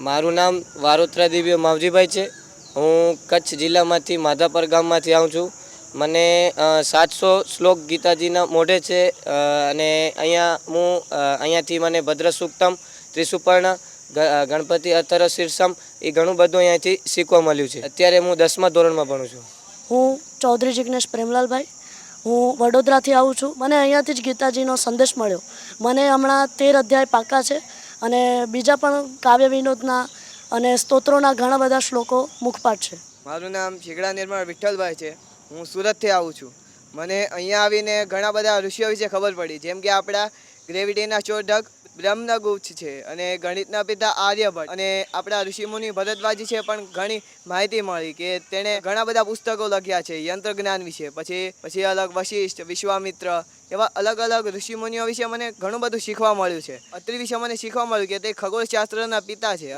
મારું નામ વારોત્રા દિવ્ય માવજીભાઈ છે. હું કચ્છ જિલ્લામાંથી માધાપર ગામમાંથી આવું છું. મને 700 શ્લોક ગીતાજીના મોઢે છે અને અહીંયાથી મને ભદ્ર સૂક્તમ, ત્રિસુપર્ણ, ગણપતિ અતર શીર્ષમ એ ઘણું બધું અહીંયાથી શીખવા મળ્યું છે. અત્યારે હું 10મા ધોરણમાં ભણું છું. હું ચૌધરી જિગ્નેશ પ્રેમલાલભાઈ, હું વડોદરાથી આવું છું. મને અહીંયાથી જ ગીતાજીનો સંદેશ મળ્યો. મને હમણાં 13 અધ્યાય પાકા છે અને બીજા પણ કાવ્ય વિનોદના અને સ્તોત્રોના ઘણા બધા શ્લોકો મુખપાઠ છે. મારું નામ શીગડા નિર્મળ વિઠ્ઠલભાઈ છે. હું સુરતથી આવું છું. મને અહીંયા આવીને ઘણા બધા ઋષિઓ વિશે ખબર પડી, જેમ કે આપણા ગ્રેવિટીના શોધક બ્રહ્મગુપ્ત છે અને ગણિતના પિતા આર્યભટ્ટ અને આપણા ઋષિમુનિ ભરદ્વાજી છે. પણ ઘણી માહિતી મળી કે તેણે ઘણા બધા પુસ્તકો લખ્યા છે યંત્ર જ્ઞાન વિશે. પછી અલગ વશિષ્ઠ, વિશ્વામિત્ર એવા અલગ અલગ ઋષિમુનિઓ વિશે મને ઘણું બધું શીખવા મળ્યું છે. અત્રિ વિશે મને શીખવા મળ્યું કે તે ખગોળશાસ્ત્રના પિતા છે.